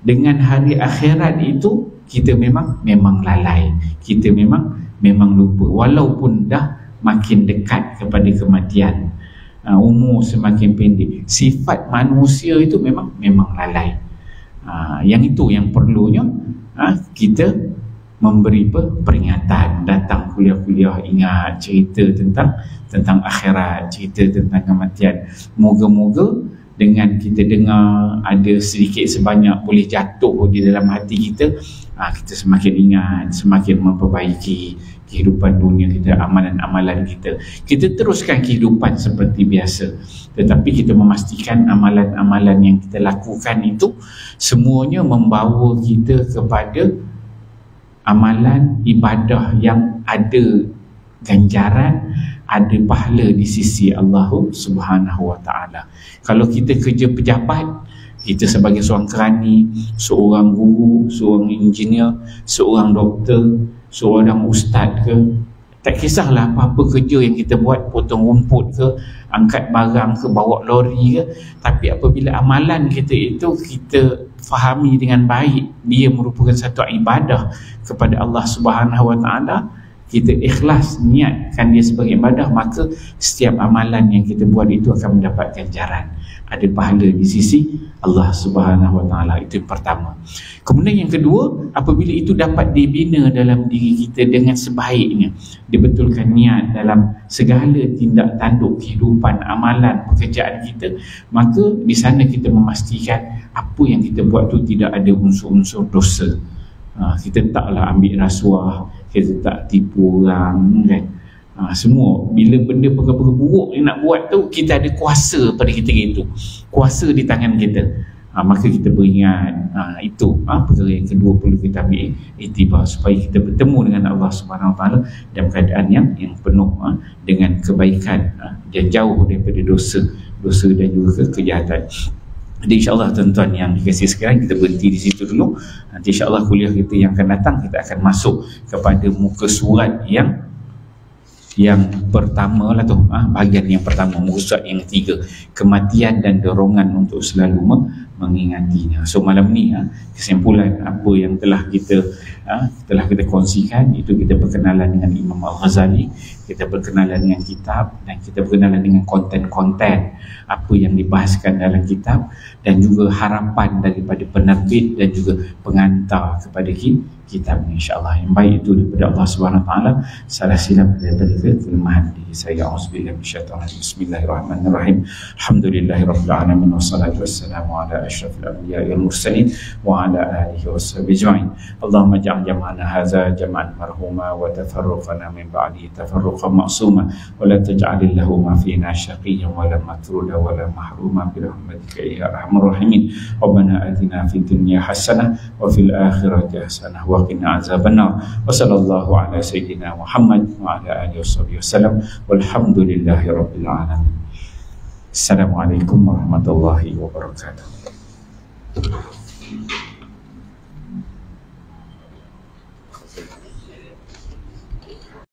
dengan hari akhirat itu kita memang lalai, kita memang lupa, walaupun dah makin dekat kepada kematian. Umur semakin pendek, sifat manusia itu memang lalai. Yang itu yang perlunya kita memberi peringatan, datang kuliah-kuliah, ingat cerita tentang akhirat, cerita tentang kematian. Moga-moga dengan kita dengar ada sedikit sebanyak boleh jatuh di dalam hati kita, kita semakin ingat, semakin memperbaiki kehidupan dunia kita, amalan-amalan kita. Kita teruskan kehidupan seperti biasa, tetapi kita memastikan amalan-amalan yang kita lakukan itu semuanya membawa kita kepada amalan ibadah yang ada ganjaran, ada pahala di sisi Allah Subhanahu Wa Taala. Kalau kita kerja pejabat, kita sebagai seorang kerani, seorang guru, seorang engineer, seorang doktor, seorang ustaz ke, tak kisahlah apa-apa kerja yang kita buat, potong rumput ke, angkat barang ke, bawa lori ke, tapi apabila amalan kita itu kita fahami dengan baik, dia merupakan satu ibadah kepada Allah Subhanahu Wa Taala, kita ikhlas niatkan dia sebagai ibadah, maka setiap amalan yang kita buat itu akan mendapat ganjaran, ada pahala di sisi Allah Subhanahu Wa Taala. Itu yang pertama. Kemudian yang kedua, apabila itu dapat dibina dalam diri kita dengan sebaiknya, dibetulkan niat dalam segala tindak tanduk kehidupan, amalan, pekerjaan kita, maka di sana kita memastikan apa yang kita buat tu tidak ada unsur-unsur dosa. Kita taklah ambil rasuah, kita tak tipu orang kan. Semua bila benda perkara-perkara buruk yang nak buat tu, kita ada kuasa pada kita itu, kuasa di tangan kita. Maka kita beringat, itu perkara yang kedua perlu kita ambil iktibar, supaya kita bertemu dengan Allah Subhanahu Wa Taala dalam keadaan yang penuh dengan kebaikan, dan jauh daripada dosa dan juga kejahatan. Jadi insyaAllah tuan-tuan yang dikasihi sekalian, kita berhenti di situ dulu. Nanti insyaAllah kuliah kita yang akan datang, kita akan masuk kepada muka surat yang Yang pertama lah tu, bahagian yang pertama, muka yang ketiga, kematian dan dorongan untuk selalu mengingatinya. So malam ni kesimpulan apa yang telah kita kongsikan, itu kita berkenalan dengan Imam Al-Ghazali, kita berkenalan dengan kitab, dan kita berkenalan dengan konten-konten apa yang dibahaskan dalam kitab, dan juga harapan daripada penerbit dan juga pengantar kepada kitab ni, insya-Allah. Yang baik itu daripada Allah Subhanahu Wa Taala, salah silap daripada kelemahan diri saya. Auzubillahi minasyaitonir rajim. Bismillahirrahmanirrahim. Alhamdulillahirabbil alamin, wassalatu wassalamu ala asyrafil anbiya'i wal mursalin wa ala alihi washabihi ajma'in. Allahumma ja'al jam'ana hadza jam'an marhuma wa tafarruqana min ba'di tafarruqan ma'suma wa la taj'al lahum fina shaqiyyan wa la matruda wa la mahruma bi rahmatika ya arhamar rahimin. Rabbana atina fid dunya hasanah wa fil akhirati hasanah wa qina azabannar. Wa sallallahu ala sayyidina Muhammad wa ala alihi wasallam. Walhamdulillahi rabbil alamin. Assalamualaikum warahmatullahi wabarakatuh.